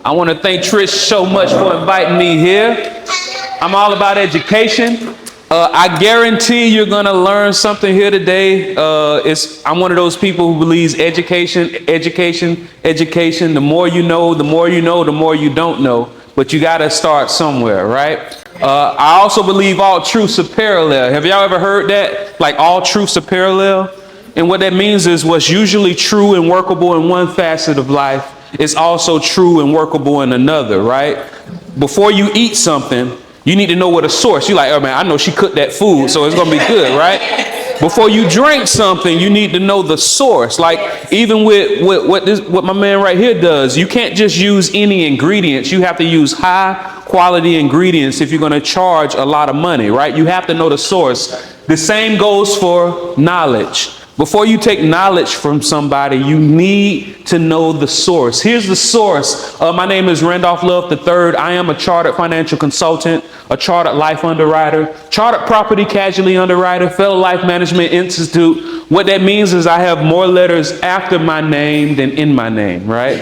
I want to thank Trish so much for inviting me here. I'm all about education. I guarantee you're going to learn something here today. I'm one of those people who believes education. The more you know, the more you know, the more you don't know. But you got to start somewhere, right? I also believe all truths are parallel. Have y'all ever heard that? Like all truths are parallel? And what that means is what's usually true and workable in one facet of life is also true and workable in another, right? Before you eat something, you need to know what a source. You're like, oh man, I know she cooked that food, so it's gonna be good, right? Before you drink something, you need to know the source. Like even with what my man right here does, you can't just use any ingredients. You have to use high quality ingredients if you're gonna charge a lot of money, right? You have to know the source. The same goes for knowledge. Before you take knowledge from somebody, you need to know the source. Here's the source. My name is Randolph Love III. I am a chartered financial consultant, a chartered life underwriter, chartered property casualty underwriter, fellow life management institute. What that means is I have more letters after my name than in my name, right?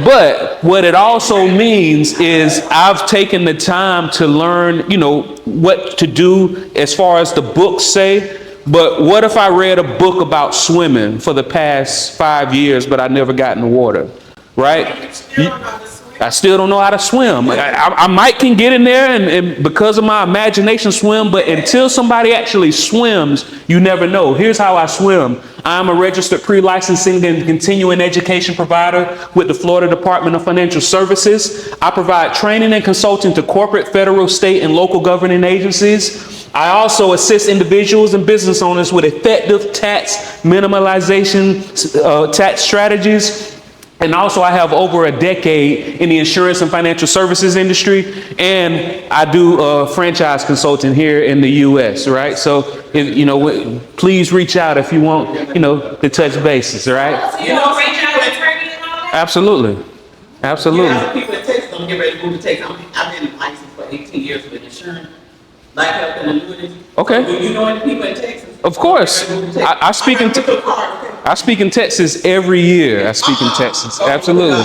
But what it also means is I've taken the time to learn, what to do as far as the books say. But what if I read a book about swimming for the past 5 years, but I never got in the water, right? I still don't know how to swim. I might can get in there and because of my imagination swim, but until somebody actually swims, you never know. Here's how I swim. I'm a registered pre-licensing and continuing education provider with the Florida Department of Financial Services. I provide training and consulting to corporate, federal, state, and local governing agencies. I also assist individuals and business owners with effective tax minimalization tax strategies. And also I have over a decade in the insurance and financial services industry. And I do franchise consulting here in the U.S., right? So, please reach out if you want, to touch bases, right? Reach out to attorney and all that? Absolutely. People in Texas don't get ready to move to Texas. I've been licensed for 18 years with insurance. Life health and annuities. Okay. Do you know any people in Texas? Of course. I speak in Texas every year. I speak in Texas. Absolutely.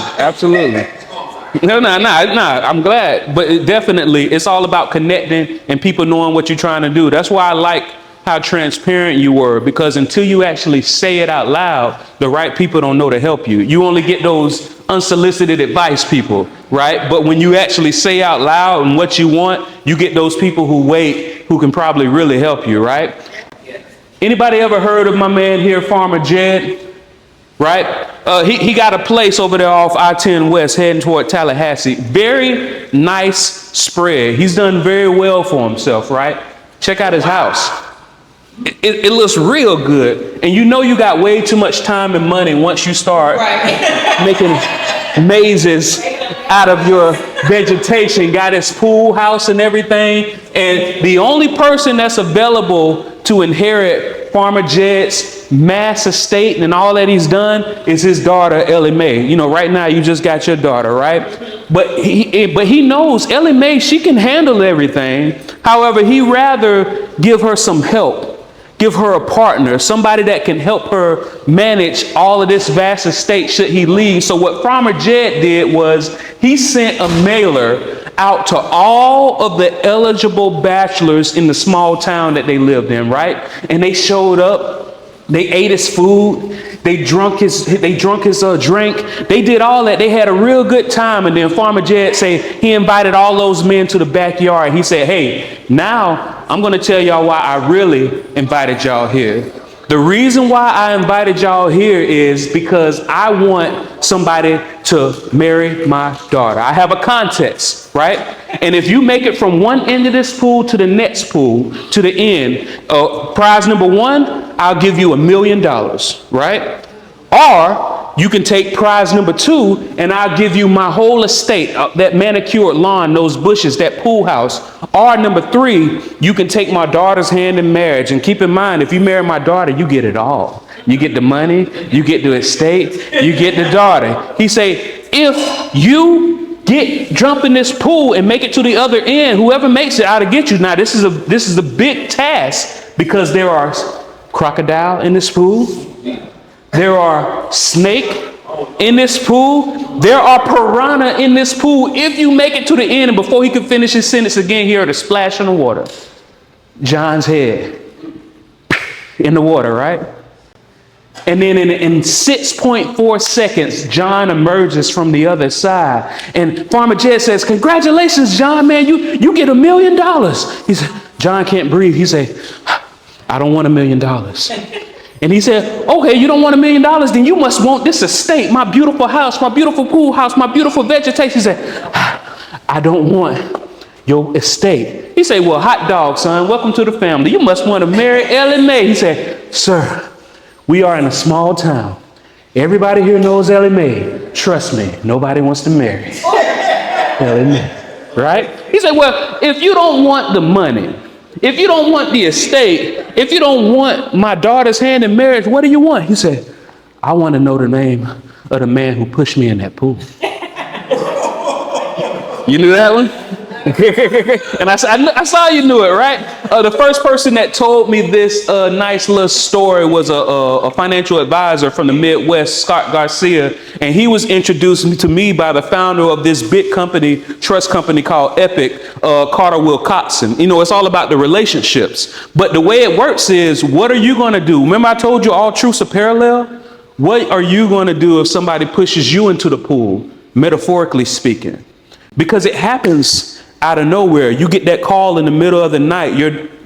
No. I'm glad. But it's all about connecting and people knowing what you're trying to do. That's why I like how transparent you were, because until you actually say it out loud, the right people don't know to help you. You only get those unsolicited advice people, right? But when you actually say out loud and what you want, you get those people who can probably really help you, right? Anybody ever heard of my man here, Farmer Jed? Right? He got a place over there off I-10 West heading toward Tallahassee. Very nice spread. He's done very well for himself, right? Check out his house. It looks real good. And you got way too much time and money once you start making mazes out of your vegetation. Got his pool house and everything. And the only person that's available to inherit Farmer Jed's mass estate and all that he's done is his daughter, Ellie Mae. Right now you just got your daughter, right? But he knows Ellie Mae, she can handle everything. However, he rather give her some help. Give her a partner, somebody that can help her manage all of this vast estate should he leave. So what Farmer Jed did was he sent a mailer out to all of the eligible bachelors in the small town that they lived in, right? And they showed up, they ate his food, they drunk his drink, they did all that. They had a real good time. And then Farmer Jed said he invited all those men to the backyard. He said, hey, now I'm going to tell y'all why I really invited y'all here. The reason why I invited y'all here is because I want somebody to marry my daughter. I have a contest, right? And if you make it from one end of this pool to the next pool to the end, prize number 1, I'll give you $1 million, right? Or you can take prize number 2 and I'll give you my whole estate, that manicured lawn, those bushes, that pool house. Or number 3, you can take my daughter's hand in marriage. And keep in mind, if you marry my daughter, you get it all. You get the money, you get the estate, you get the daughter. He say, if you jump in this pool and make it to the other end, whoever makes it, I'll get you. Now, this is a big task because there are crocodile in this pool. There are snake in this pool. There are piranha in this pool. If you make it to the end, and before he could finish his sentence again, he heard a splash in the water. John's head in the water, right? And then in 6.4 seconds, John emerges from the other side. And Farmer Jed says, congratulations, John, man, you get $1 million. He said, John can't breathe. He said, I don't want $1 million. And he said, okay, you don't want $1 million, then you must want this estate, my beautiful house, my beautiful pool house, my beautiful vegetation. He said, I don't want your estate. He said, well, hot dog, son, welcome to the family. You must want to marry Ellie Mae. He said, sir, we are in a small town. Everybody here knows Ellie Mae. Trust me, nobody wants to marry Ellie Mae, right? He said, well, if you don't want the money, if you don't want the estate, if you don't want my daughter's hand in marriage, what do you want? He said, I want to know the name of the man who pushed me in that pool. You knew that one? And I saw you knew it, right? The first person that told me this nice little story was a financial advisor from the Midwest, Scott Garcia. And he was introduced to me by the founder of this big company, trust company called Epic, Carter Wilcoxon. You know, it's all about the relationships. But the way it works is, what are you going to do? Remember I told you all truths are parallel? What are you going to do if somebody pushes you into the pool, metaphorically speaking? Because it happens out of nowhere. You get that call in the middle of the night,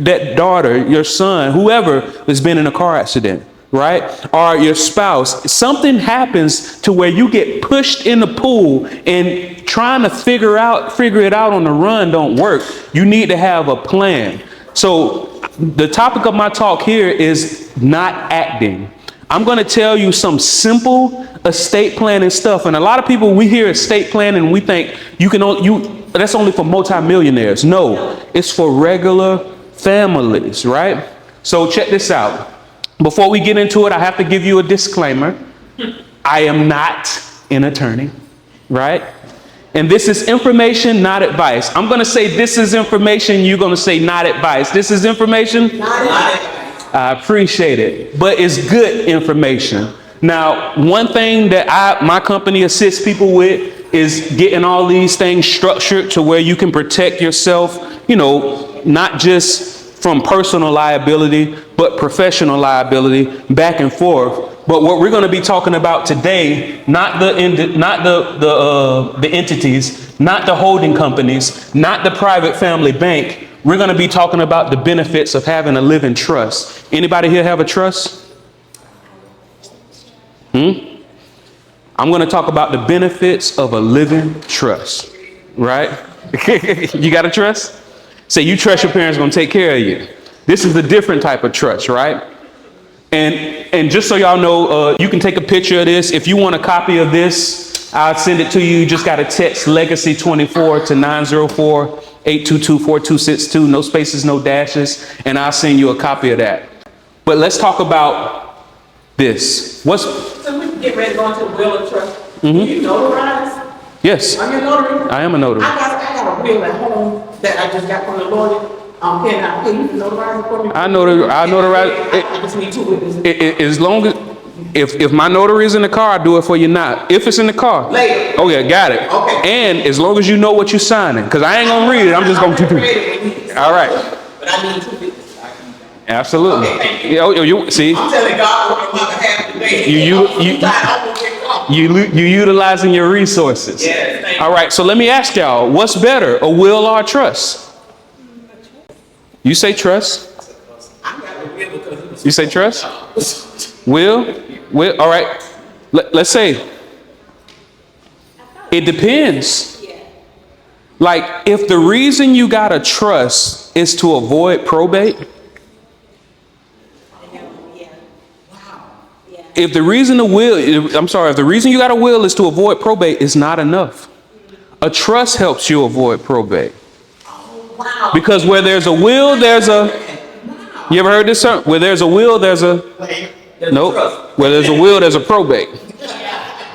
that daughter, your son, whoever has been in a car accident, right? Or your spouse, something happens to where you get pushed in the pool, and trying to figure it out on the run don't work. You need to have a plan. So the topic of my talk here is not acting. I'm going to tell you some simple estate planning stuff. And a lot of people, we hear estate planning and we think that's only for multimillionaires. No, it's for regular families, right? So check this out. Before we get into it, I have to give you a disclaimer. I am not an attorney, right? And this is information, not advice. I'm going to say this is information. You're going to say not advice. This is information. Not advice. I appreciate it, but it's good information. Now, one thing that my company assists people with is getting all these things structured to where you can protect yourself, not just from personal liability, but professional liability back and forth. But what we're going to be talking about today, not the entities, not the holding companies, not the private family bank. We're going to be talking about the benefits of having a living trust. Anybody here have a trust? I'm going to talk about the benefits of a living trust, right? You got a trust? Say you trust your parents are going to take care of you. This is a different type of trust, right? And just so y'all know, you can take a picture of this. If you want a copy of this, I'll send it to you. You just got to text Legacy24 to 904-822-4262. No spaces, no dashes. And I'll send you a copy of that. But let's talk about this. So we can get ready to go into the will of trust. Do you notarize? Yes. Are you a notary? I am a notary. I got a will at home that I just got from the lawyer. Can you notarize it for me? I notarize. I just need 2 witnesses. As long as, if my notary is in the car, I do it for you now. If it's in the car. Later. Oh yeah, got it. Okay. And as long as you know what you're signing, because I ain't gonna read it, I'm just gonna do it. All right. But I need 2 witnesses. Absolutely. Okay, thank you. You see. I'm telling God what I'm about to have today. You utilizing your resources. Yes, thank you. All right. So let me ask y'all, what's better, a will or a trust? You say trust. I got a will because it was. You say trust. Will. All right. Let's say. It depends. Like, if the reason you got a trust is to avoid probate, if the reason you got a will is to avoid probate, it's not enough. A trust helps you avoid probate. Wow. Because where there's a will, there's a, you ever heard this term? Where there's a will, there's a, nope. Where there's a will, there's a probate.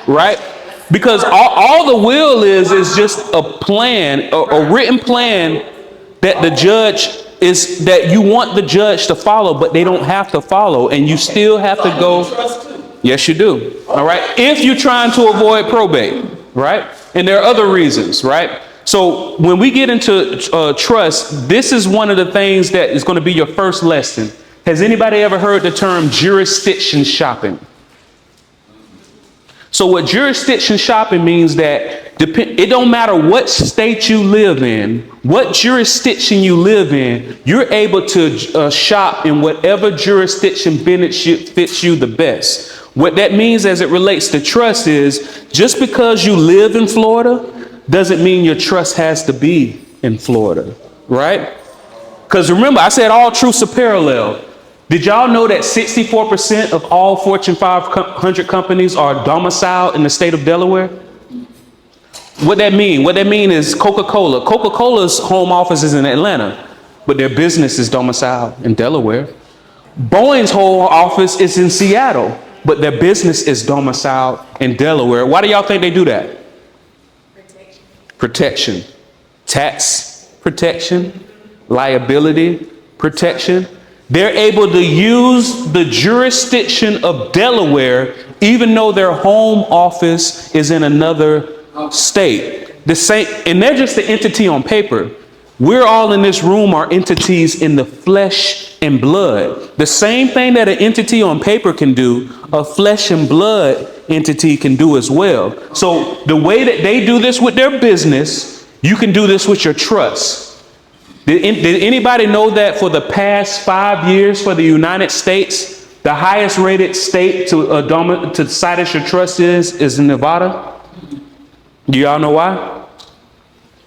Right? Because all the will is just a plan, a written plan that that you want the judge to follow, but they don't have to follow, and you still have to go. Yes, you do. All right. If you're trying to avoid probate. right? And there are other reasons, right? So when we get into trust, this is one of the things that is going to be your first lesson. Has anybody ever heard the term jurisdiction shopping? So what jurisdiction shopping means that it don't matter what state you live in, what jurisdiction you live in, you're able to shop in whatever jurisdiction fits you the best. What that means as it relates to trust is just because you live in Florida doesn't mean your trust has to be in Florida, right? Because remember, I said all truths are parallel. Did y'all know that 64% of all Fortune 500 companies are domiciled in the state of Delaware? What that mean? What that mean is Coca-Cola. Coca-Cola's home office is in Atlanta, but their business is domiciled in Delaware. Boeing's home office is in Seattle, but their business is domiciled in Delaware. Why do y'all think they do that? Protection. Tax protection, liability protection. They're able to use the jurisdiction of Delaware, even though their home office is in another state. The same, and they're just the entity on paper. We're all in this room are entities in the flesh and blood. The same thing that an entity on paper can do, a flesh and blood entity can do as well. So the way that they do this with their business, you can do this with your trust. Did anybody know that for the past 5 years for the United States, the highest rated state to cite as your trust is in Nevada? Do y'all know why?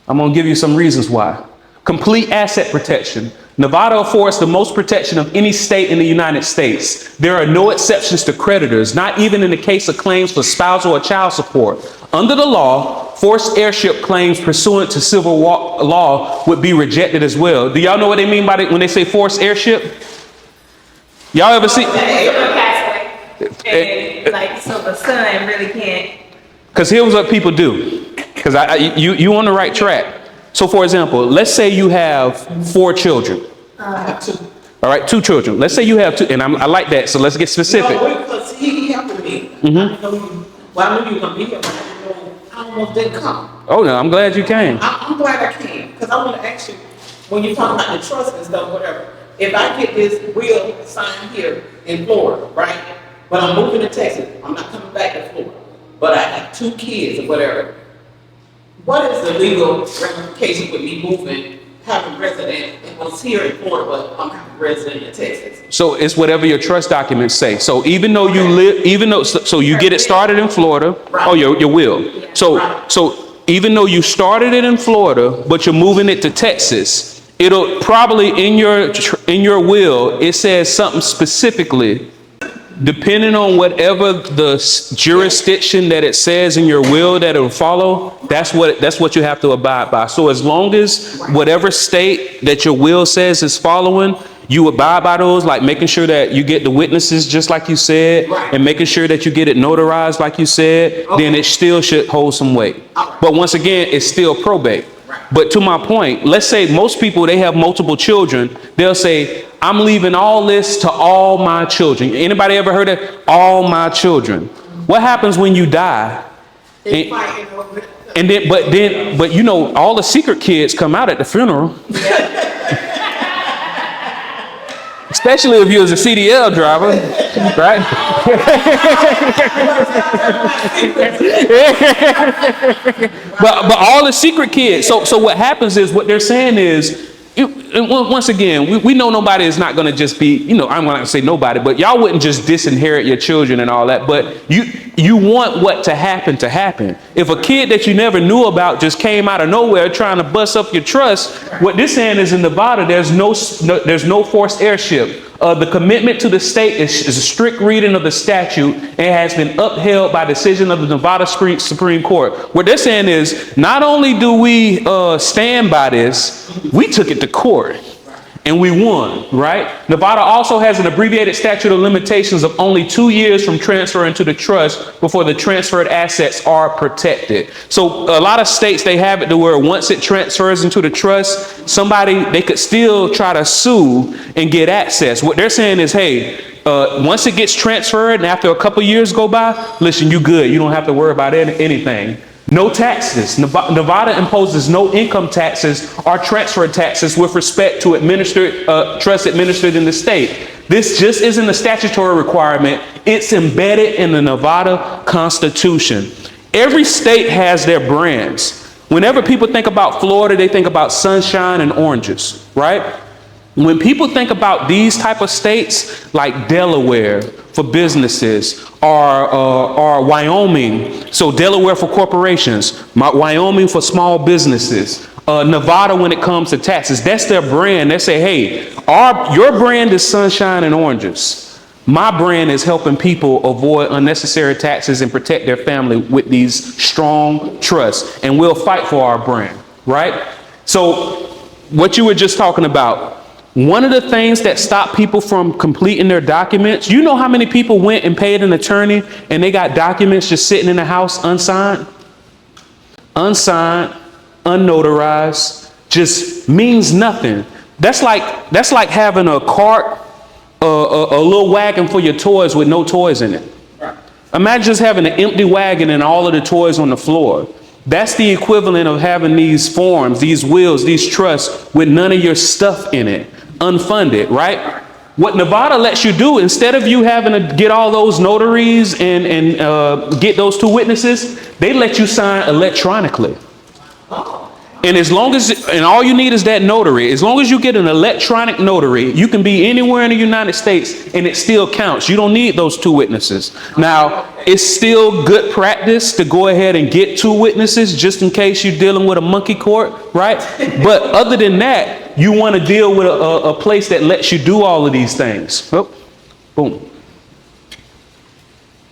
I'm going to give you some reasons why. Complete asset protection. Nevada affords the most protection of any state in the United States. There are no exceptions to creditors, not even in the case of claims for spousal or child support. Under the law, forced heirship claims pursuant to civil law would be rejected as well. Do y'all know what they mean by it when they say forced heirship? Y'all ever see? And like, so the son really can't. Because here's what people do. Because you on the right track. So for example, let's say you have 4 children. All right, 2 children. Let's say you have 2, and I like that. So let's get specific. No, because he helped me. I knew you were gonna be here, but I almost didn't come. Oh no, I'm glad you came. I'm glad I came because I want to ask you, when you talk about the trust and stuff, whatever. If I get this will signed here in Florida, right? But I'm moving to Texas, I'm not coming back to Florida. But I have 2 kids or whatever. What is the legal ramification with me moving, having resident, it was here in Florida, but I'm having resident in Texas? So it's whatever your trust documents say. So even though you live, so you get it started in Florida. Right. Oh, your will. So even though you started it in Florida, but you're moving it to Texas, it'll probably in your will, it says something specifically. Depending on whatever the jurisdiction that it says in your will that it'll follow, that's what you have to abide by. So as long as whatever state that your will says is following, you abide by those, like making sure that you get the witnesses just like you said, and making sure that you get it notarized like you said, then it still should hold some weight. But once again, it's still probate. But to my point, let's say most people, they have multiple children. They'll say, I'm leaving all this to all my children. Anybody ever heard of all my children? What happens when you die? But you know, all the secret kids come out at the funeral. Especially if you was a CDL driver, right? but all the secret kids. So what happens is, what they're saying is, once again, we know nobody is not going to just be, I'm going to say nobody, but y'all wouldn't just disinherit your children and all that. But you want what to happen to happen. If a kid that you never knew about just came out of nowhere trying to bust up your trust, what this saying is in Nevada, there's no forced heirship. The commitment to the state is a strict reading of the statute and has been upheld by decision of the Nevada Supreme Court. What they're saying is, not only do we stand by this, we took it to court and we won, right? Nevada also has an abbreviated statute of limitations of only 2 years from transferring to the trust before the transferred assets are protected. So a lot of states, they have it to where once it transfers into the trust, they could still try to sue and get access. What they're saying is, hey, once it gets transferred and after a couple years go by, listen, you good. You don't have to worry about anything. No taxes. Nevada imposes no income taxes or transfer taxes with respect to trust administered in the state. This just isn't a statutory requirement. It's embedded in the Nevada Constitution. Every state has their brands. Whenever people think about Florida, they think about sunshine and oranges, right? When people think about these type of states, like Delaware for businesses, or Wyoming, so Delaware for corporations, Wyoming for small businesses, Nevada when it comes to taxes, that's their brand. They say, hey, your brand is sunshine and oranges. My brand is helping people avoid unnecessary taxes and protect their family with these strong trusts, and we'll fight for our brand, right? So what you were just talking about, one of the things that stop people from completing their documents, you know how many people went and paid an attorney and they got documents just sitting in the house unsigned? Unsigned, unnotarized, just means nothing. That's like having a cart, a little wagon for your toys with no toys in it. Imagine just having an empty wagon and all of the toys on the floor. That's the equivalent of having these forms, these wills, these trusts with none of your stuff in it. Unfunded, right? What Nevada lets you do, instead of you having to get all those notaries and get those two witnesses, they let you sign electronically. And and all you need is that notary. As long as you get an electronic notary, you can be anywhere in the United States and it still counts. You don't need those two witnesses. Now, it's still good practice to go ahead and get two witnesses just in case you're dealing with a monkey court, right? But other than that, you want to deal with a place that lets you do all of these things. Oh, boom.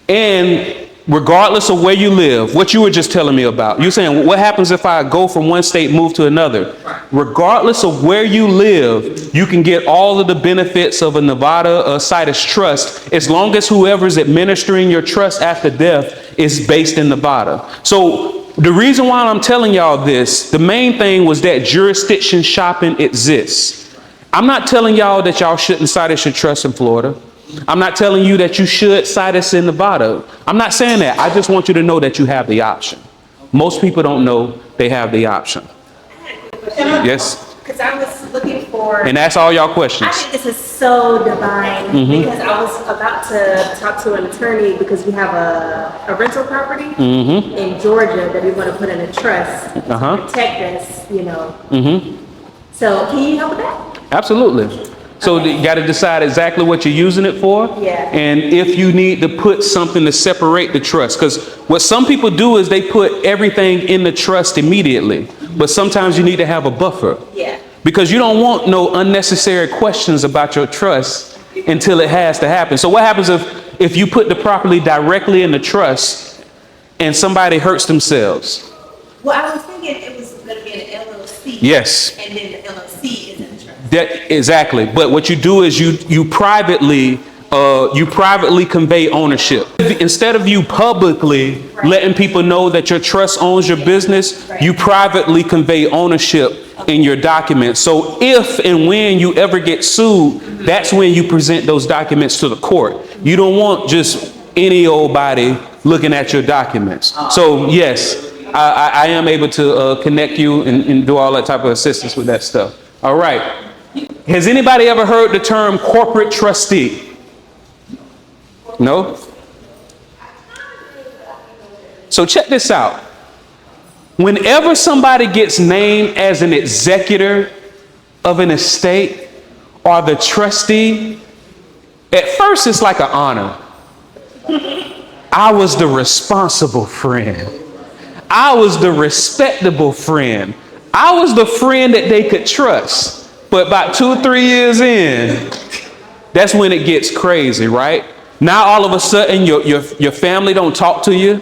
And regardless of where you live, what you were just telling me about, you're saying, what happens if I go from one state, move to another? Regardless of where you live, you can get all of the benefits of a Nevada Citus trust, as long as whoever's administering your trust after death is based in Nevada. So the reason why I'm telling y'all this, the main thing was that jurisdiction shopping exists. I'm not telling y'all that y'all shouldn't Citus your trust in Florida. I'm not telling you that you should Citus in Nevada. I'm not saying that. I just want you to know that you have the option. Most people don't know they have the option. Yes? Because I was looking for... And that's all y'all questions. I think this is so divine, because I was about to talk to an attorney because we have a rental property in Georgia that we want to put in a trust to protect us, you know. So can you help with that? Absolutely. So you got to decide exactly what you're using it for. Yeah. And if you need to put something to separate the trust, because what some people do is they put everything in the trust immediately, but sometimes you need to have a buffer. Yeah. Because you don't want no unnecessary questions about your trust until it has to happen. So what happens if you put the property directly in the trust and somebody hurts themselves? Well, I was thinking it was going to be an LLC. Yes. And then the LLC is in the trust. Exactly. But what you do is you privately convey ownership. Instead of you publicly letting people know that your trust owns your business, you privately convey ownership in your documents. So if and when you ever get sued, that's when you present those documents to the court. You don't want just any old body looking at your documents. So yes, I am able to connect you and do all that type of assistance with that stuff. All right. Has anybody ever heard the term corporate trustee? No? So check this out. Whenever somebody gets named as an executor of an estate or the trustee, at first it's like an honor. I was the responsible friend. I was the respectable friend. I was the friend that they could trust. But about 2 or 3 years in, that's when it gets crazy, right? Now all of a sudden your family don't talk to you.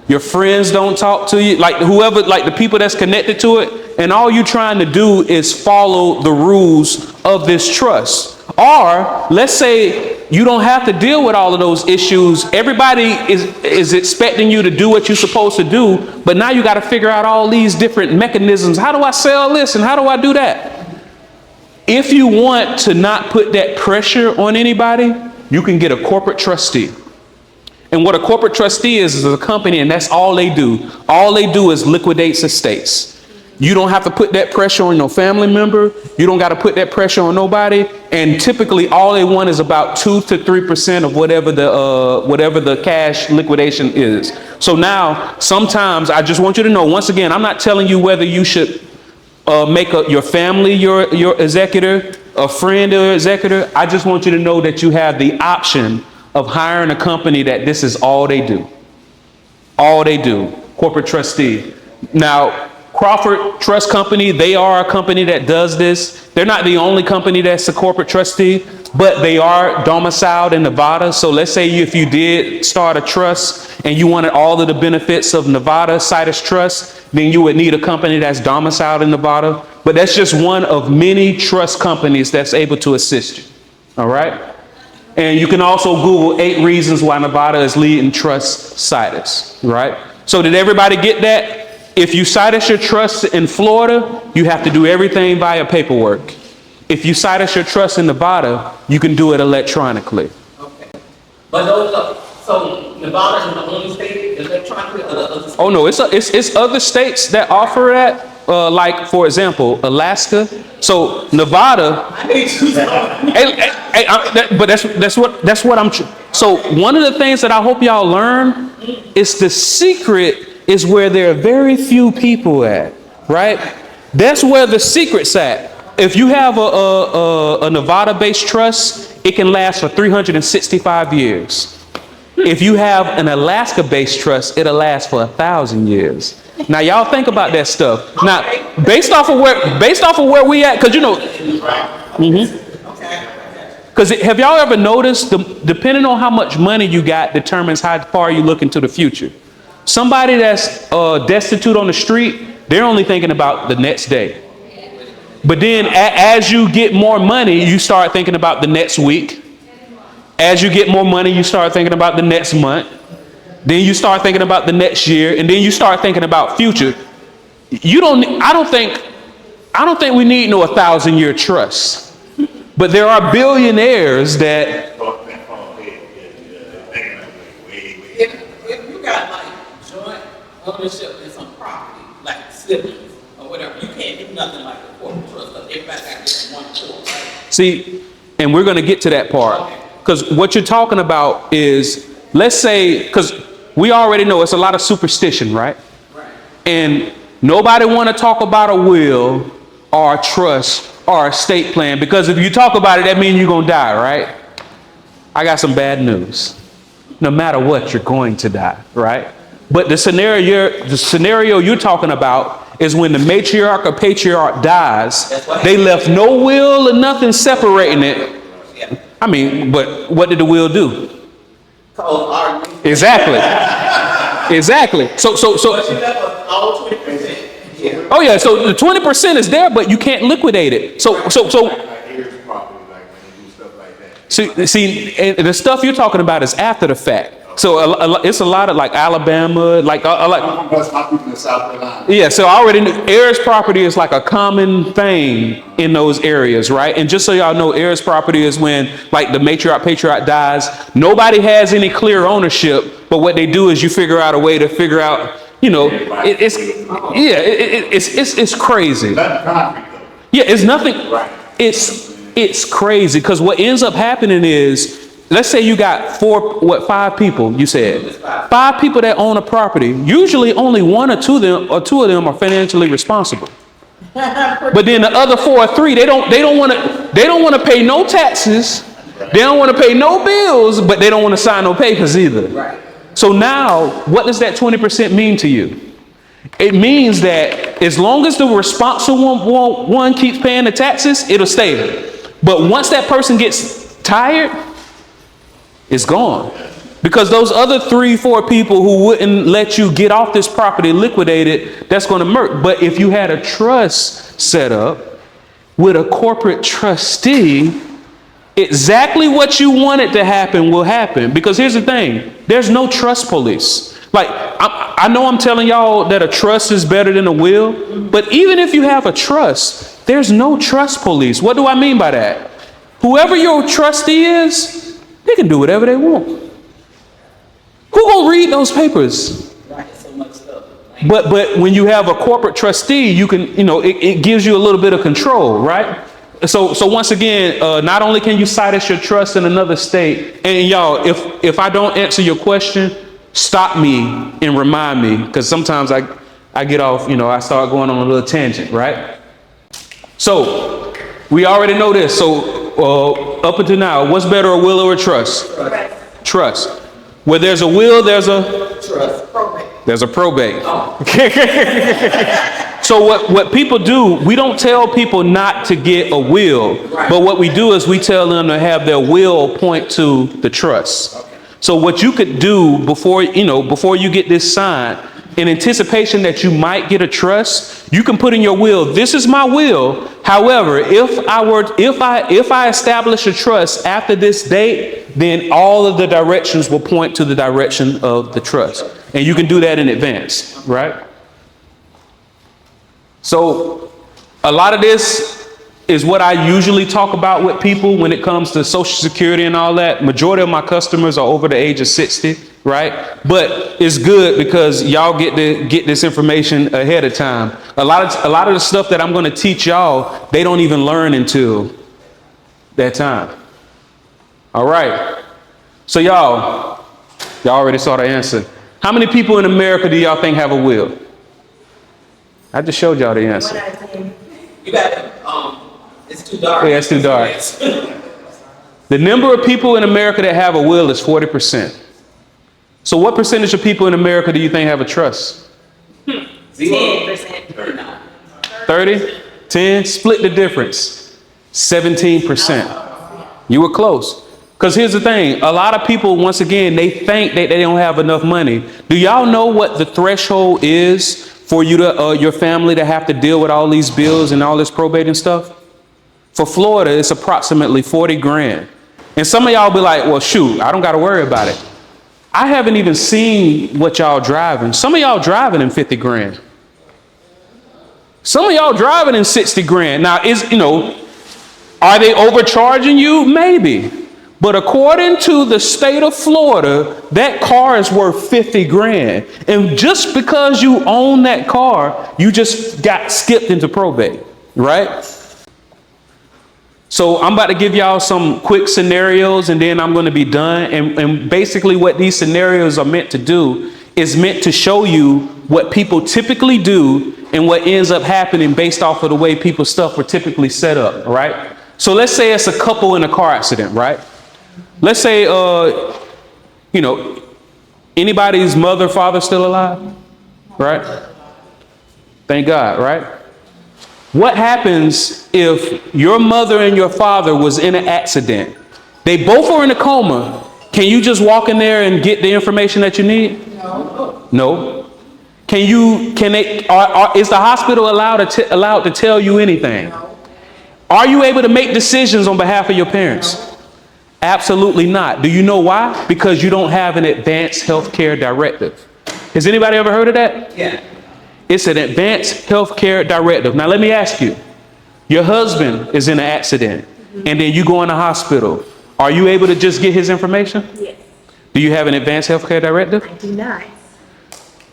Your friends don't talk to you. Like whoever, like the people that's connected to it. And all you're trying to do is follow the rules of this trust. Or let's say you don't have to deal with all of those issues. Everybody is expecting you to do what you're supposed to do. But now you got to figure out all these different mechanisms. How do I sell this? And how do I do that? If you want to not put that pressure on anybody, you can get a corporate trustee. And what a corporate trustee is a company, and that's all they do. All they do is liquidate estates. You don't have to put that pressure on your family member. You don't got to put that pressure on nobody. And typically, all they want is about 2 to 3% of whatever the cash liquidation is. So now, sometimes I just want you to know. Once again, I'm not telling you whether you should make your family your executor, a friend or executor. I just want you to know that you have the option of hiring a company that this is all they do. All they do. Corporate trustee. Now, Crawford Trust Company, they are a company that does this. They're not the only company that's a corporate trustee, but they are domiciled in Nevada. So let's say if you did start a trust and you wanted all of the benefits of Nevada Citus Trust, then you would need a company that's domiciled in Nevada. But that's just one of many trust companies that's able to assist you. All right. And you can also Google 8 reasons why Nevada is leading trust Citus. Right. So did everybody get that? If you Citus your trust in Florida, you have to do everything via paperwork. If you Citus your trust in Nevada, you can do it electronically. Okay. But those are, so Nevada is the only state electronically, or the other states? Oh no, it's other states that offer that. Like for example, Alaska. So Nevada. I need to But that's what I'm. So one of the things that I hope y'all learn is the secret is where there are very few people at, right? That's where the secret's at. If you have a Nevada-based trust, it can last for 365 years. If you have an Alaska-based trust, it'll last for 1,000 years. Now, y'all think about that stuff. Now, based off of where we at, because you know, because have y'all ever noticed, depending on how much money you got determines how far you look into the future. Somebody that's destitute on the street, they're only thinking about the next day. But then as you get more money, you start thinking about the next week. As you get more money, you start thinking about the next month. Then you start thinking about the next year, and then you start thinking about future. I don't think we need no 1,000-year trust. But there are billionaires that if you got like joint ownership in some property, like siblings or whatever, you can't do nothing like a corporate trust, because everybody got this one corp, right? See, and we're going to get to that part. Because what you're talking about is, let's say, because we already know it's a lot of superstition, right? Right. And nobody want to talk about a will or a trust or a estate plan, because if you talk about it, that means you're going to die, right? I got some bad news. No matter what, you're going to die, right? But the scenario you're talking about is when the matriarch or patriarch dies, they left no will or nothing separating it. I mean, but what did the will do? Exactly. Exactly. So. But you left all 20%. Yeah. Oh yeah. So the 20% is there, but you can't liquidate it. So. See, and the stuff you're talking about is after the fact. So it's a lot of like Alabama, like yeah. So I already knew heirs property is like a common thing in those areas, right? And just so y'all know, heirs property is when like the matriarch patriarch dies, nobody has any clear ownership, but what they do is you figure out a way to figure out, you know, it's crazy. Yeah, it's nothing. It's crazy because what ends up happening is, let's say you got 5 people, you said. 5 people that own a property. Usually only 1 or 2 of them are financially responsible. But then the other 4 or 3, they don't want to pay no taxes. They don't want to pay no bills, but they don't want to sign no papers either. Right. So now, what does that 20% mean to you? It means that as long as the responsible one keeps paying the taxes, it'll stay. But once that person gets tired, it's gone. Because those other 3-4 people who wouldn't let you get off this property liquidated, that's going to murk. But if you had a trust set up with a corporate trustee, exactly what you wanted to happen will happen. Because here's the thing, there's no trust police. Like, I know I'm telling y'all that a trust is better than a will, but even if you have a trust, there's no trust police. What do I mean by that? Whoever your trustee is, they can do whatever they want. read those papers. Right, so much stuff. But when you have a corporate trustee, you can, it gives you a little bit of control, right? So once again, not only can you cite as your trust in another state, and y'all, if I don't answer your question, stop me and remind me, because sometimes I get off, I start going on a little tangent, right? So we already know this. So up until now, what's better, a will or a trust? Trust. Where there's a will, there's a Trust. Probate. There's a probate. Oh. So what people do, we don't tell people not to get a will, but what we do is we tell them to have their will point to the trust. Okay. So what you could do before you get this signed, in anticipation that you might get a trust, you can put in your will, this is my will. However, if I establish a trust after this date, then all of the directions will point to the direction of the trust. And you can do that in advance, right? So a lot of this is what I usually talk about with people when it comes to Social Security and all that. Majority of my customers are over the age of 60, right? But it's good because y'all get this information ahead of time. A lot of the stuff that I'm going to teach y'all, they don't even learn until that time. All right. So y'all already saw the answer. How many people in America do y'all think have a will? I just showed y'all the answer. You got it's too dark. Yeah, it's too dark. The number of people in America that have a will is 40%. So what percentage of people in America do you think have a trust? 10%. 30? 10? Split the difference. 17%. You were close. Because here's the thing. A lot of people, once again, they think that they don't have enough money. Do y'all know what the threshold is for you to your family to have to deal with all these bills and all this probate and stuff? For Florida, it's approximately 40 grand. And some of y'all be like, well, shoot, I don't got to worry about it. I haven't even seen what y'all driving. Some of y'all driving in 50 grand. Some of y'all driving in 60 grand. Now, are they overcharging you? Maybe. But according to the state of Florida, that car is worth 50 grand. And just because you own that car, you just got skipped into probate, right? So I'm about to give y'all some quick scenarios and then I'm going to be done. And basically what these scenarios are meant to do is meant to show you what people typically do and what ends up happening based off of the way people's stuff were typically set up, right? So let's say it's a couple in a car accident, right? Let's say, anybody's mother, father still alive, right? Thank God, right? What happens if your mother and your father was in an accident? They both are in a coma. Can you just walk in there and get the information that you need? No. Is the hospital allowed to tell you anything? No. Are you able to make decisions on behalf of your parents? No. Absolutely not. Do you know why? Because you don't have an advanced healthcare directive. Has anybody ever heard of that? Yeah. It's an advanced healthcare directive. Now let me ask you, your husband is in an accident and then you go in the hospital. Are you able to just get his information? Yes. Do you have an advanced healthcare directive? I do not.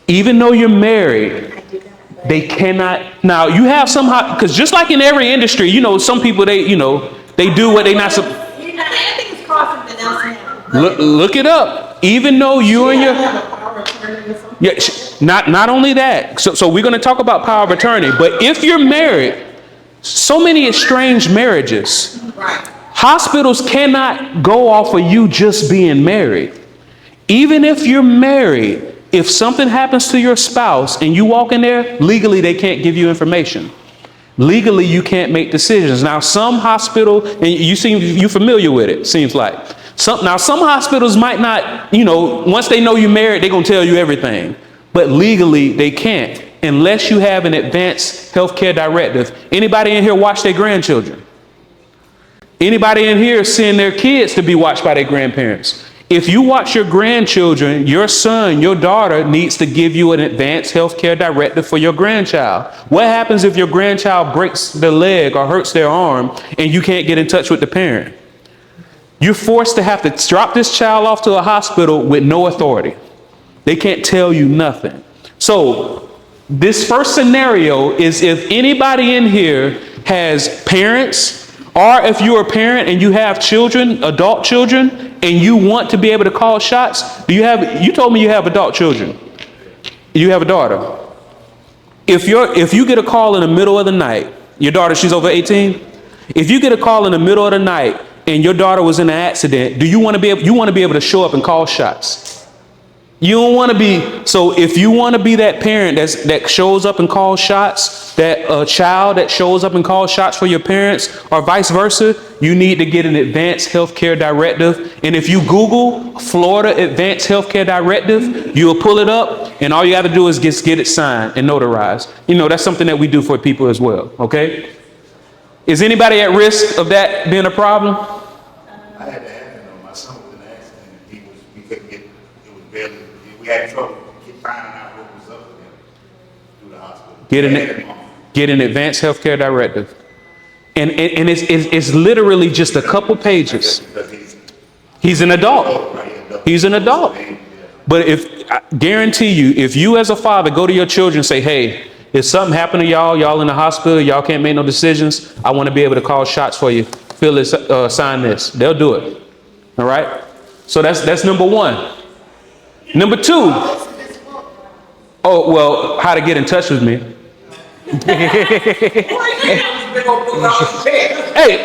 Even though you're married, I do not. they cannot. Now you have somehow, because just like in every industry, some people, they do what they not supposed. I think it's called something else now. Look it up. Even though you and your not only that. So we're going to talk about power of attorney. But if you're married, so many estranged marriages. Right. Hospitals cannot go off of you just being married. Even if you're married, if something happens to your spouse and you walk in there, legally they can't give you information. Legally, you can't make decisions. Now, some hospital, and you familiar with it, seems like. Some hospitals might not, once they know you're married, they're going to tell you everything. But legally, they can't unless you have an advanced healthcare directive. Anybody in here watch their grandchildren? Anybody in here send their kids to be watched by their grandparents? If you watch your grandchildren, your son, your daughter needs to give you an advanced healthcare directive for your grandchild. What happens if your grandchild breaks their leg or hurts their arm and you can't get in touch with the parent? You're forced to have to drop this child off to a hospital with no authority. They can't tell you nothing. So this first scenario is if anybody in here has parents, or if you're a parent and you have children, adult children, and you want to be able to call shots. You told me you have adult children. You have a daughter. If you get a call in the middle of the night, your daughter, she's over 18. If you get a call in the middle of the night and your daughter was in an accident, do you want to be able to show up and call shots? You don't want to be. So if you want to be that parent that shows up and calls shots, that child that shows up and calls shots for your parents, or vice versa, you need to get an advanced healthcare directive. And if you Google Florida Advanced Healthcare Directive, you'll pull it up, and all you got to do is just get it signed and notarized. That's something that we do for people as well. Okay. Is anybody at risk of that being a problem? I had to have my son was in an accident. We couldn't get. It was barely. We had trouble finding out what was up with him through the hospital. Get an advanced healthcare directive, and it's literally just a couple pages. He's an adult. He's an adult. But I guarantee you, if you as a father go to your children and say, "Hey, if something happened to y'all in the hospital, y'all can't make no decisions. I want to be able to call shots for you. Fill this, sign this." They'll do it. All right. So that's number one. Number two. Oh, well, how to get in touch with me. Hey,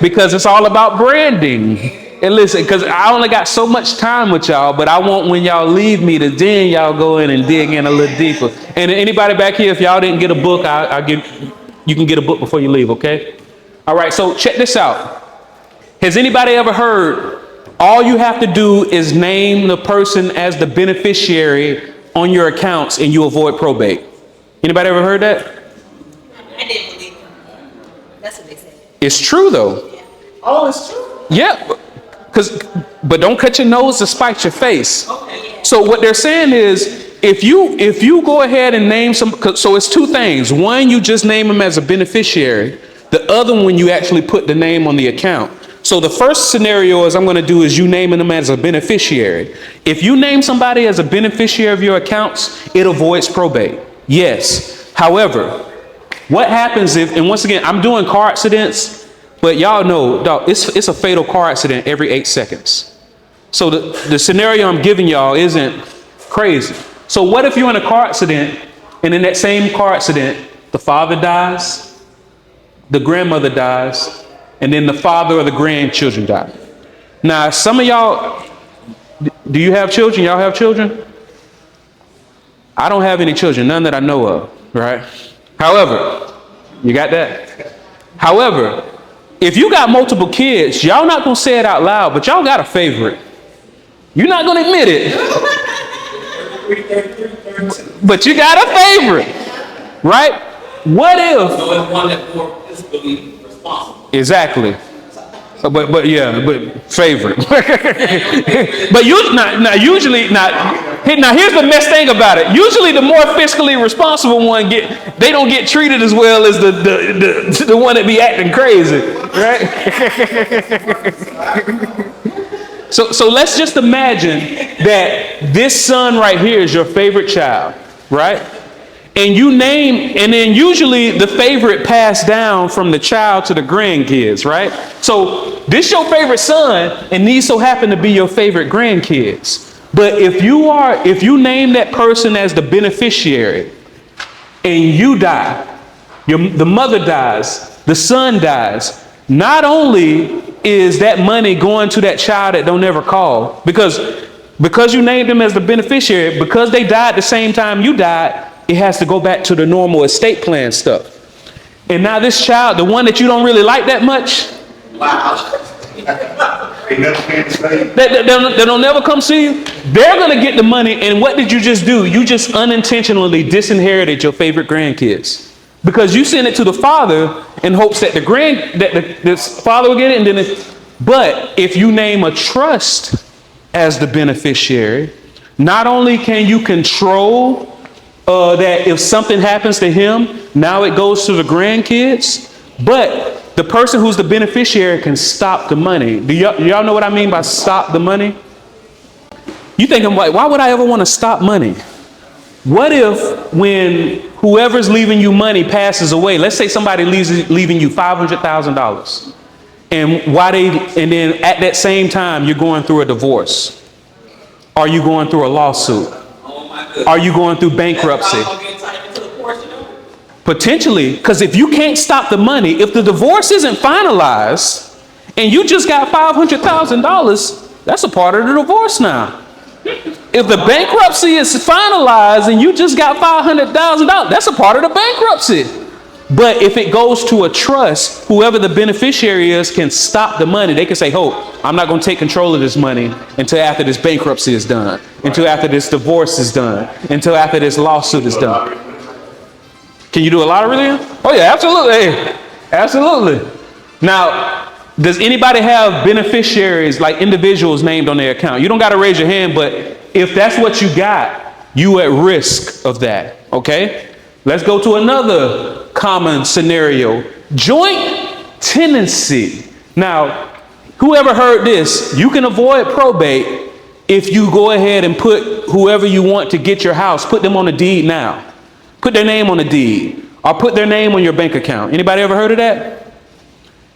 because it's all about branding. And listen, because I only got so much time with y'all, but I want when y'all leave me to then y'all go in and dig in a little deeper. And anybody back here, if y'all didn't get a book, you can get a book before you leave, okay? All right, so check this out. Has anybody ever heard all you have to do is name the person as the beneficiary on your accounts and you avoid probate? Anybody ever heard that? I didn't believe it. That's what they said. It's true though. Yeah. Oh, it's true. Yeah, but don't cut your nose to spite your face. Okay. So what they're saying is, if you go ahead and name so it's two things. One, you just name them as a beneficiary. The other one, you actually put the name on the account. So the first scenario is I'm going to do is you naming them as a beneficiary. If you name somebody as a beneficiary of your accounts, it avoids probate. Yes. However, what happens if, and once again, I'm doing car accidents, but y'all know, dog, it's a fatal car accident every 8 seconds. So the scenario I'm giving y'all isn't crazy. So what if you're in a car accident, and in that same car accident, the father dies, the grandmother dies, and then the father or the grandchildren die. Now, some of y'all, do you have children? Y'all have children? I don't have any children, none that I know of, right? However, you got that? However, if you got multiple kids, y'all not gonna say it out loud, but y'all got a favorite. You're not gonna admit it, but you got a favorite, right? What if? So it's one that more fiscally responsible. Exactly. But favorite. But usually here's the best thing about it. Usually the more fiscally responsible one they don't get treated as well as the one that be acting crazy, right? So let's just imagine that this son right here is your favorite child, right? And you name, and then usually the favorite passed down from the child to the grandkids, right? So this your favorite son, and these so happen to be your favorite grandkids. But if you name that person as the beneficiary, and you die, the mother dies, the son dies, not only is that money going to that child that don't ever call, because you named them as the beneficiary, because they died the same time you died, it has to go back to the normal estate plan stuff. And now this child, the one that you don't really like that much, that don't never come see you, they're going to get the money. And what did you just do? You just unintentionally disinherited your favorite grandkids, because you sent it to the father in hopes that the father will get it. And then but if you name a trust as the beneficiary, not only can you control that if something happens to him, now it goes to the grandkids, but the person who's the beneficiary can stop the money. Do y'all know what I mean by stop the money? You thinking, like, why would I ever want to stop money? What if when whoever's leaving you money passes away, let's say somebody leaving you $500,000, and then at that same time you're going through a divorce? Are you going through a lawsuit? Are you going through bankruptcy? Potentially, because if you can't stop the money, if the divorce isn't finalized and you just got $500,000, that's a part of the divorce now. If the bankruptcy is finalized and you just got $500,000, that's a part of the bankruptcy. But if it goes to a trust, whoever the beneficiary is can stop the money. They can say, "Oh, I'm not going to take control of this money until after this bankruptcy is done, until after this divorce is done, until after this lawsuit is done." Can you do a lottery then? Oh yeah, absolutely. Absolutely. Now, does anybody have beneficiaries, like individuals named on their account? You don't got to raise your hand, but if that's what you got, you at risk of that. Okay? Let's go to another common scenario. Joint tenancy. Now, whoever heard this, you can avoid probate if you go ahead and put whoever you want to get your house, put them on the deed now. Put their name on the deed, or put their name on your bank account. Anybody ever heard of that?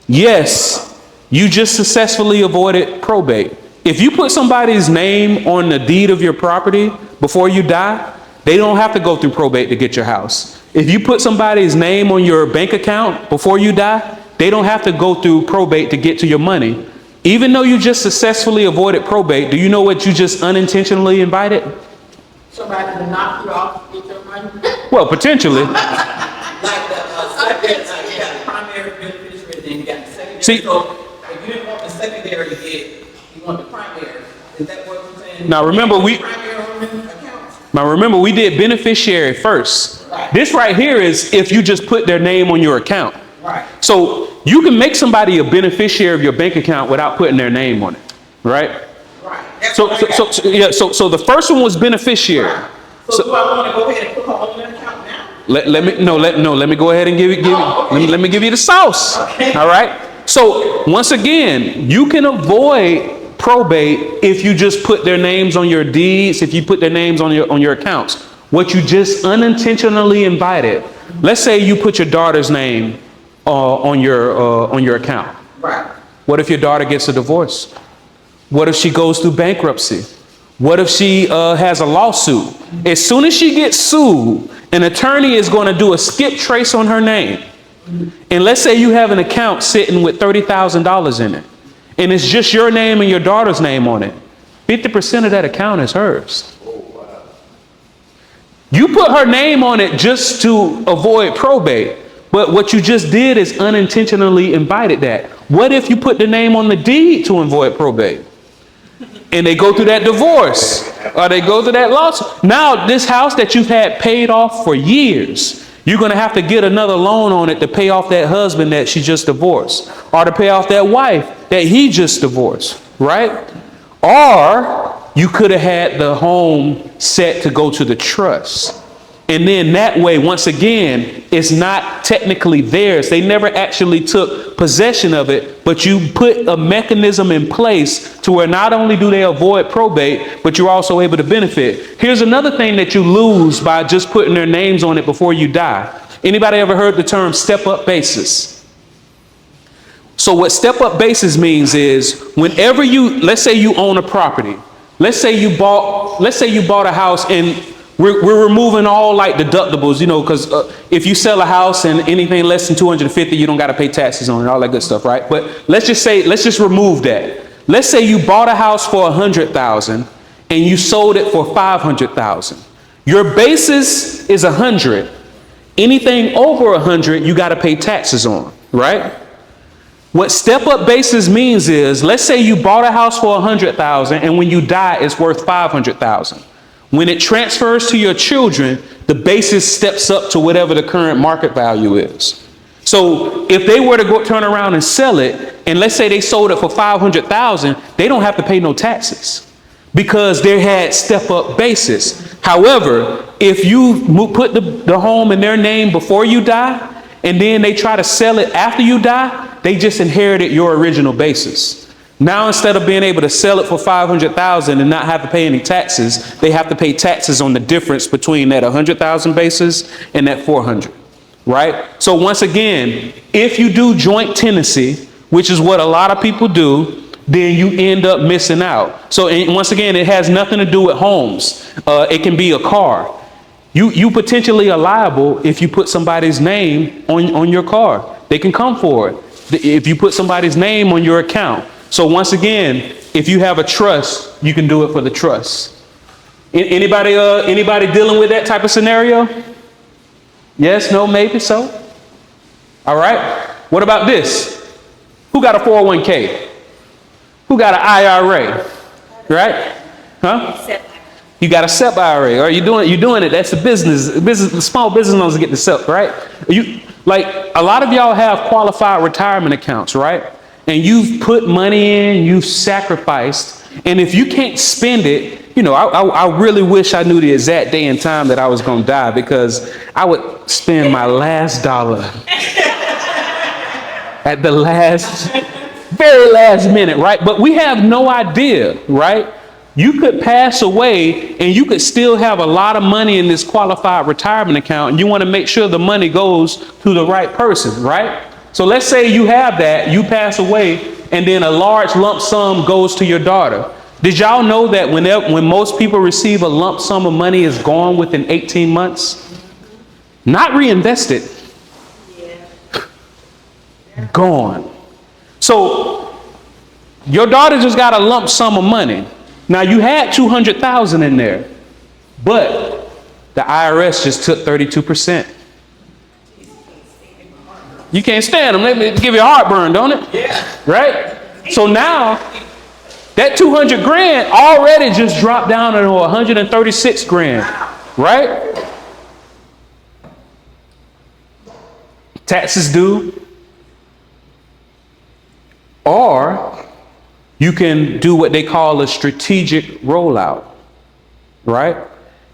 Yes, you just successfully avoided probate. If you put somebody's name on the deed of your property before you die, they don't have to go through probate to get your house. If you put somebody's name on your bank account before you die, they don't have to go through probate to get to your money. Even though you just successfully avoided probate, do you know what you just unintentionally invited? Somebody to knock you off with your money? Well, potentially. Like you got the primary beneficiary, then you got the secondary. See, so if you didn't want the secondary to get, you want the primary. Is that what you're saying? Now remember, we did beneficiary first. Right. This right here is if you just put their name on your account. Right. So you can make somebody a beneficiary of your bank account without putting their name on it, right? Right. So the first one was beneficiary. Right. So do I want to go ahead and put her on an account now? Let me go ahead and let me give you the sauce. Okay. All right. So once again, you can avoid probate if you just put their names on your deeds, if you put their names on your accounts. What you just unintentionally invited. Let's say you put your daughter's name on your account. Right. What if your daughter gets a divorce? What if she goes through bankruptcy? What if she has a lawsuit? As soon as she gets sued, an attorney is going to do a skip trace on her name. And let's say you have an account sitting with $30,000 in it, and it's just your name and your daughter's name on it. 50% of that account is hers. You put her name on it just to avoid probate, but what you just did is unintentionally invited that. What if you put the name on the deed to avoid probate? And they go through that divorce, or they go through that lawsuit. Now, this house that you've had paid off for years, you're going to have to get another loan on it to pay off that husband that she just divorced, or to pay off that wife that he just divorced, right? Or you could have had the home set to go to the trust. And then that way, once again, it's not technically theirs. They never actually took possession of it, but you put a mechanism in place to where not only do they avoid probate, but you're also able to benefit. Here's another thing that you lose by just putting their names on it before you die. Anybody ever heard the term step-up basis? So what step-up basis means is whenever let's say you own a property. Let's say you bought a house, and we're removing all like deductibles, because if you sell a house and anything less than 250, you don't got to pay taxes on it, all that good stuff, right? But let's just remove that. Let's say you bought a house for $100,000 and you sold it for $500,000. Your basis is 100. Anything over 100, you got to pay taxes on, right? What step-up basis means is, let's say you bought a house for $100,000 and when you die, it's worth $500,000. When it transfers to your children, the basis steps up to whatever the current market value is. So if they were to turn around and sell it, and let's say they sold it for $500,000, they don't have to pay no taxes because they had step-up basis. However, if you put the home in their name before you die, and then they try to sell it after you die, they just inherited your original basis. Now, instead of being able to sell it for $500,000 and not have to pay any taxes, they have to pay taxes on the difference between that 100,000 basis and that 400, right? So once again, if you do joint tenancy, which is what a lot of people do, then you end up missing out. So once again, it has nothing to do with homes. It can be a car. You potentially are liable if you put somebody's name on your car. They can come for it. If you put somebody's name on your account. So once again, if you have a trust, you can do it for the trust. Anybody dealing with that type of scenario? Yes, no, maybe so. All right. What about this? Who got a 401k? Who got an IRA? Right? Huh? You got a SEP IRA, or you're doing it. That's the business. The small business owners get the SEP, right? A lot of y'all have qualified retirement accounts, right? And you've put money in, you've sacrificed, and if you can't spend it, I really wish I knew the exact day and time that I was going to die, because I would spend my last dollar at the very last minute, right? But we have no idea, right? You could pass away and you could still have a lot of money in this qualified retirement account, and you want to make sure the money goes to the right person, right? So let's say you have that, you pass away, and then a large lump sum goes to your daughter. Did y'all know that when most people receive a lump sum of money, is gone within 18 months? Not reinvested. Gone. So your daughter just got a lump sum of money. Now you had $200,000 in there, but the IRS just took 32%. You can't stand them. They give you a heartburn, don't it? Yeah. Right? So now that 200 grand already just dropped down to 136 grand, right? Taxes due. Or you can do what they call a strategic rollout, right?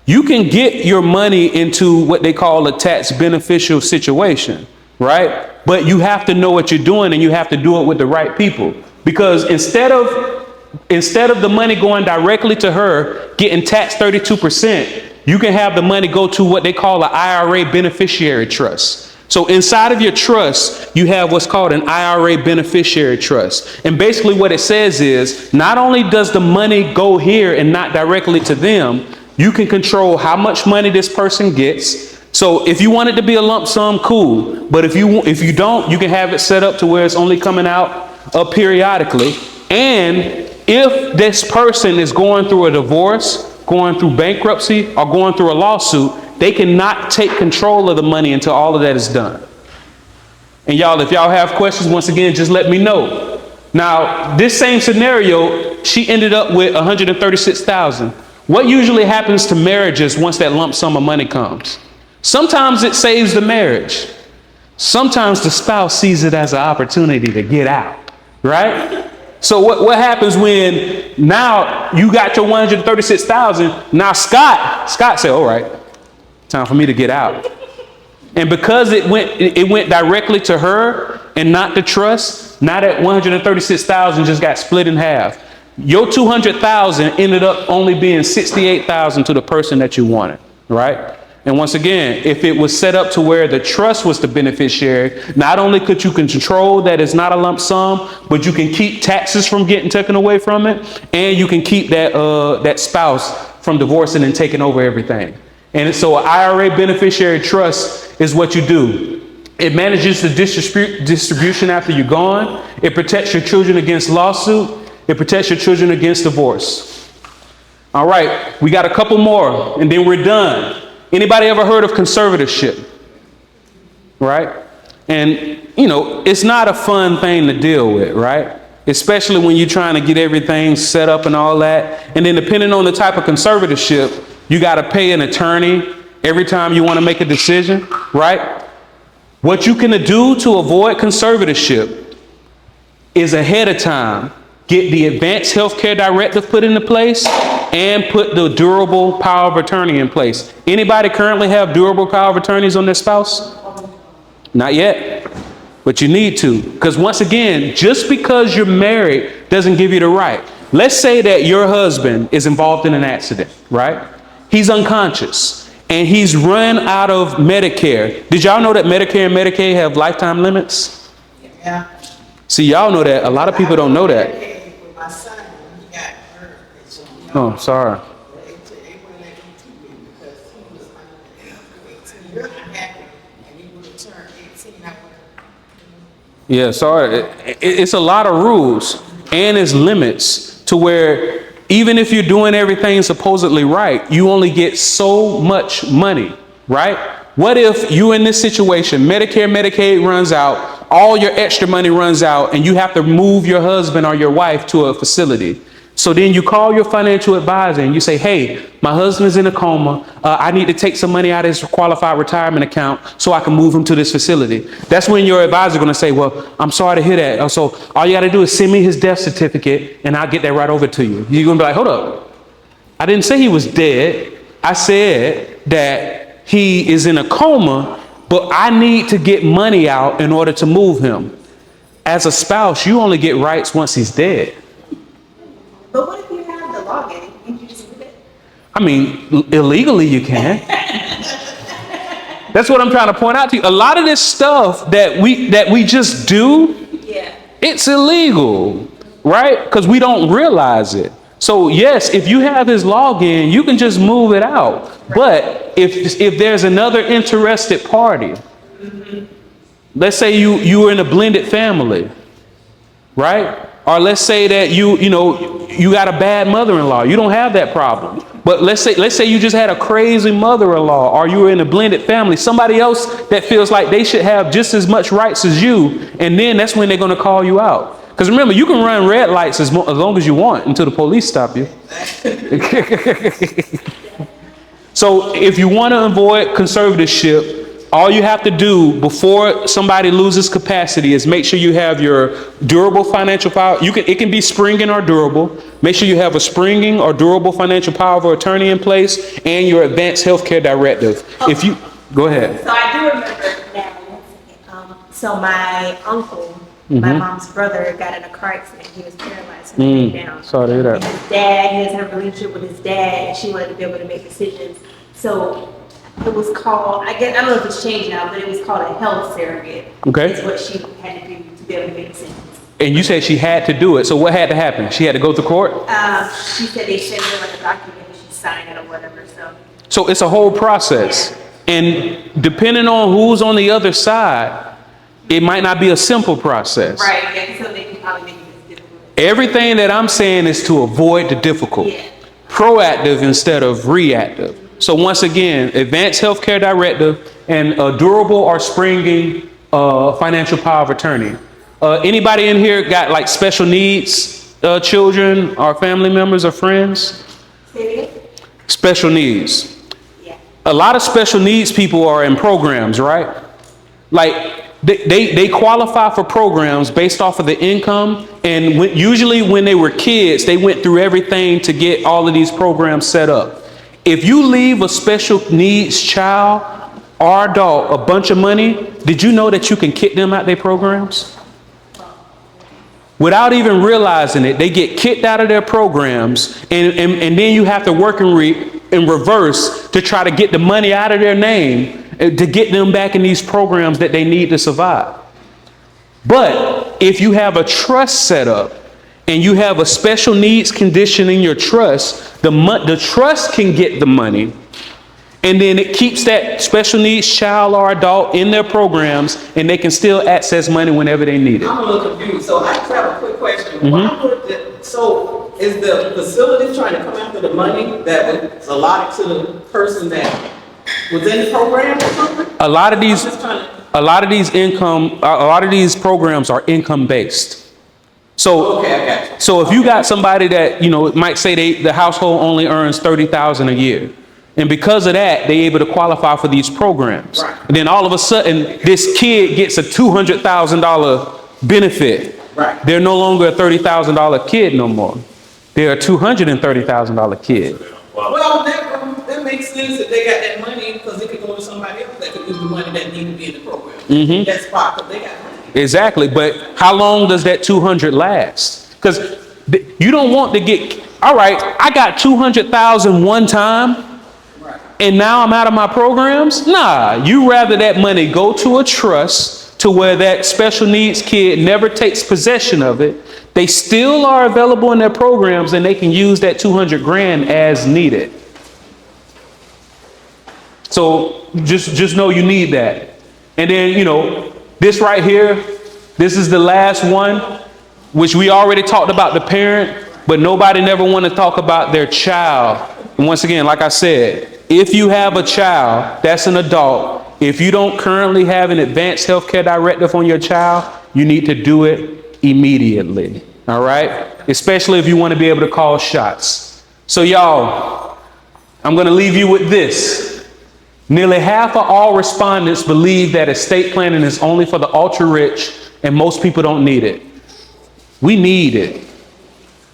You can get your money into what they call a tax beneficial situation, right? But you have to know what you're doing, and you have to do it with the right people. Because instead of the money going directly to her, getting taxed 32%, you can have the money go to what they call an IRA beneficiary trust. So inside of your trust, you have what's called an IRA beneficiary trust. And basically what it says is, not only does the money go here and not directly to them, you can control how much money this person gets. So if you want it to be a lump sum, cool. But if you don't, you can have it set up to where it's only coming out periodically. And if this person is going through a divorce, going through bankruptcy, or going through a lawsuit, they cannot take control of the money until all of that is done. And y'all, if y'all have questions, once again, just let me know. Now, this same scenario, she ended up with $136,000. What usually happens to marriages once that lump sum of money comes? Sometimes it saves the marriage. Sometimes the spouse sees it as an opportunity to get out, right? So what happens when now you got your $136,000? Now Scott said, all right, time for me to get out. And because it went directly to her and not the trust, now that $136,000 just got split in half. Your $200,000 ended up only being $68,000 to the person that you wanted, right? And once again, if it was set up to where the trust was the beneficiary, not only could you control that it's not a lump sum, but you can keep taxes from getting taken away from it, and you can keep that spouse from divorcing and taking over everything. And so an IRA beneficiary trust is what you do. It manages the distribution after you're gone. It protects your children against lawsuit. It protects your children against divorce. All right, we got a couple more, and then we're done. Anybody ever heard of conservatorship? Right? And, it's not a fun thing to deal with, right? Especially when you're trying to get everything set up and all that. And then depending on the type of conservatorship, you got to pay an attorney every time you want to make a decision, right? What you can do to avoid conservatorship is ahead of time get the advanced healthcare directive put into place and put the durable power of attorney in place. Anybody currently have durable power of attorneys on their spouse? Not yet, but you need to. Because once again, just because you're married doesn't give you the right. Let's say that your husband is involved in an accident, right? He's unconscious and he's run out of Medicare. Did y'all know that Medicare and Medicaid have lifetime limits? Yeah. See, y'all know that. A lot of people don't know that. With my son, he got hurt. So, Oh, sorry. they wouldn't let him keep him because he was under 18 years unhappy, and he would have turned 18. I would have. Yeah, sorry. It's a lot of rules and it's limits to where even if you're doing everything supposedly right, you only get so much money, right? What if you in this situation, Medicare, Medicaid runs out, all your extra money runs out, and you have to move your husband or your wife to a facility? So then you call your financial advisor and you say, hey, my husband's in a coma. I need to take some money out of his qualified retirement account so I can move him to this facility. That's when your advisor is going to say, well, I'm sorry to hear that. So all you got to do is send me his death certificate and I'll get that right over to you. You're going to be like, hold up. I didn't say he was dead. I said that he is in a coma, but I need to get money out in order to move him. As a spouse, you only get rights once he's dead. But what if you have the login? Can you just do it? I mean, illegally you can. That's what I'm trying to point out to you. A lot of this stuff that we just do, Yeah. it's illegal, right? Because we don't realize it. So yes, if you have his login, you can just move it out. But if there's another interested party, let's say you were in a blended family, right? Or let's say that you got a bad mother-in-law. You don't have that problem. But let's say you just had a crazy mother-in-law, or you were in a blended family, somebody else that feels like they should have just as much rights as you, and then that's when they're going to call you out. Because remember, you can run red lights as long as you want until the police stop you. So if you want to avoid conservatorship, all you have to do before somebody loses capacity is make sure you have your durable financial power. It can be springing or durable. Make sure you have a springing or durable financial power of attorney in place and your advanced healthcare directive. If you go ahead. So I do remember now. So my uncle, my mom's brother, got in a car accident. He was paralyzed from the neck down. Sorry to hear that. And his dad, he doesn't have a relationship with his dad, and she wanted to be able to make decisions. So it was called, I don't know if it's changed now, but it was called a health surrogate. Okay. It's what she had to do to be able to make decisions. And you said she had to do it. So what had to happen? She had to go to court? She said they sent her like a document and she signed it or whatever. So it's a whole process. And depending on who's on the other side, it might not be a simple process. Right, yeah, so they can probably make it difficult. Everything that I'm saying is to avoid the difficult. Yeah. Proactive instead of reactive. So once again, advanced healthcare directive and a durable or springing financial power of attorney. Anybody in here got like special needs children or family members or friends? Say it again? Special needs. Yeah. A lot of special needs people are in programs, right? Like they qualify for programs based off of the income. And usually when they were kids, they went through everything to get all of these programs set up. If you leave a special needs child or adult a bunch of money, did you know that you can kick them out their programs? Without even realizing it, they get kicked out of their programs, and then you have to work in reverse to try to get the money out of their name to get them back in these programs that they need to survive. But if you have a trust set up and you have a special needs condition in your trust, the trust can get the money, and then it keeps that special needs child or adult in their programs, and they can still access money whenever they need it. I'm a little confused, so I just have a quick question. Why would so is the facility trying to come after the money that was allotted to the person that was in the program or something? A lot of these programs are income based. So, Okay, I got you. so if you got somebody that, might say the household only earns $30,000 a year, and because of that, they're able to qualify for these programs. Right. And then all of a sudden, this kid gets a $200,000 benefit. Right. They're no longer a $30,000 kid no more. They're a $230,000 kid. Well, that makes sense that they got that money because it could go to somebody else that could use the money that need to be in the program. That's spot because they got money. Exactly, but how long does that 200 last? Because You don't want to get, all right, I got 200,000 one time and now I'm out of my programs. Nah, you rather that money go to a trust to where that special needs kid never takes possession of it. They still are available in their programs and they can use that 200 grand as needed. So just know you need that. And then, you know, this right here, this is the last one, which we already talked about the parent, but nobody never want to talk about their child. And once again, like I said, if you have a child, that's an adult. If you don't currently have an advanced healthcare directive on your child, you need to do it immediately. All right? Especially if you want to be able to call shots. So y'all, I'm going to leave you with this. Nearly half of all respondents believe that estate planning is only for the ultra rich and most people don't need it. We need it.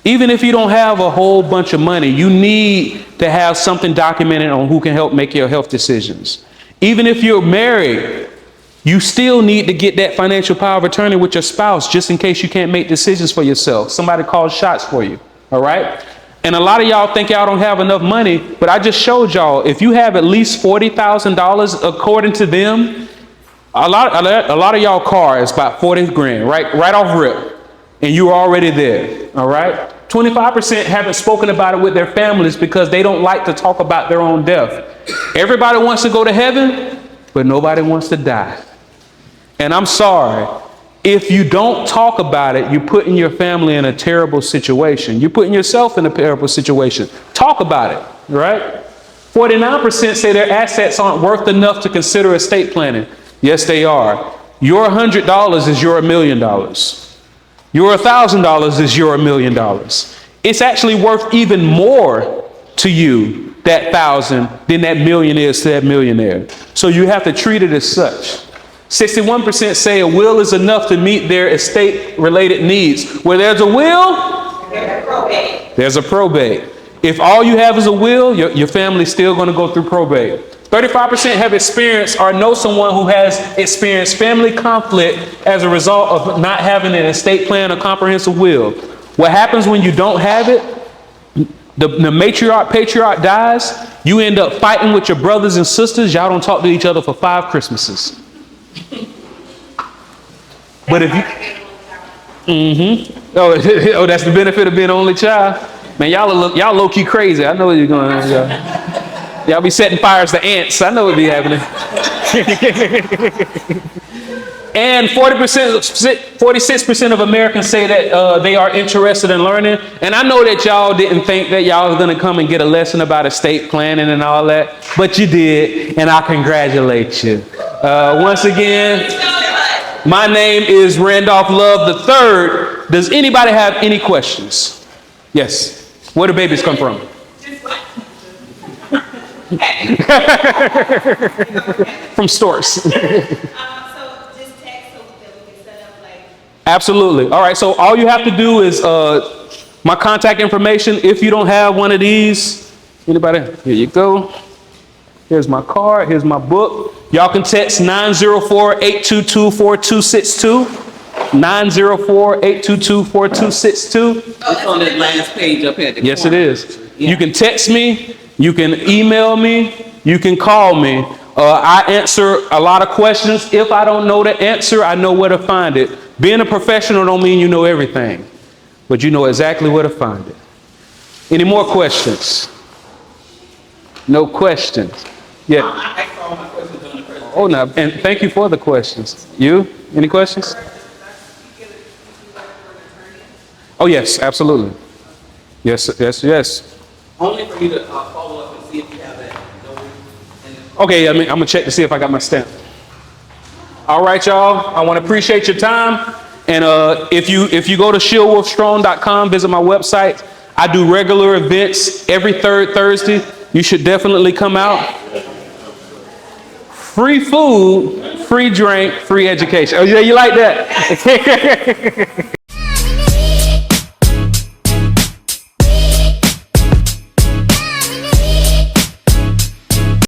Even if you don't have a whole bunch of money, you need to have something documented on who can help make your health decisions. Even if you're married, you still need to get that financial power of attorney with your spouse just in case you can't make decisions for yourself. Somebody calls shots for you. All right? And a lot of y'all think y'all don't have enough money, but I just showed y'all, if you have at least $40,000 according to them, a lot of y'all car is about 40 grand, right off rip. And you're already there, all right? 25% haven't spoken about it with their families because they don't like to talk about their own death. Everybody wants to go to heaven, but nobody wants to die. And I'm sorry, if you don't talk about it, you're putting your family in a terrible situation. You're putting yourself in a terrible situation. Talk about it, right? 49% say their assets aren't worth enough to consider estate planning. Yes, they are. Your $100 is your $1 million. Your $1,000 is your $1 million. It's actually worth even more to you, that 1,000, than that million is to that millionaire. So you have to treat it as such. 61% say a will is enough to meet their estate-related needs. Where there's a will, there's a probate. If all you have is a will, your family's still going to go through probate. 35% have experienced or know someone who has experienced family conflict as a result of not having an estate plan or comprehensive will. What happens when you don't have it? The matriarch, patriarch dies. You end up fighting with your brothers and sisters. Y'all don't talk to each other for 5 Christmases. But if you, oh, that's the benefit of being an only child. Man, y'all low key crazy. I know what you're going on. Y'all be setting fires to ants. I know what be happening. And 46% of Americans say that they are interested in learning. And I know that y'all didn't think that y'all was going to come and get a lesson about estate planning and all that, but you did, and I congratulate you. Once again, my name is Randolph Love III. Does anybody have any questions? Yes. Where do babies come from? From stores. Absolutely. All right. So all you have to do is my contact information. If you don't have one of these, anybody? Here you go. Here's my card. Here's my book. Y'all can text 904-822-4262. 904-822-4262. It's on that last page up here. Yes, it is. Yeah. You can text me. You can email me. You can call me. I answer a lot of questions. If I don't know the answer, I know where to find it. Being a professional don't mean you know everything, but you know exactly where to find it. Any more questions? No questions. Yeah. I asked all my questions on the presentation. Oh, no. And thank you for the questions. You? Any questions? Oh, yes, absolutely. Yes. Only for you to follow up and see if you have that. Okay, I'm going to check to see if I got my stamp. All right, y'all. I want to appreciate your time. And if you go to ShieldWolfStrong.com, visit my website. I do regular events every third Thursday. You should definitely come out. Free food, free drink, free education. Oh, yeah, you like that?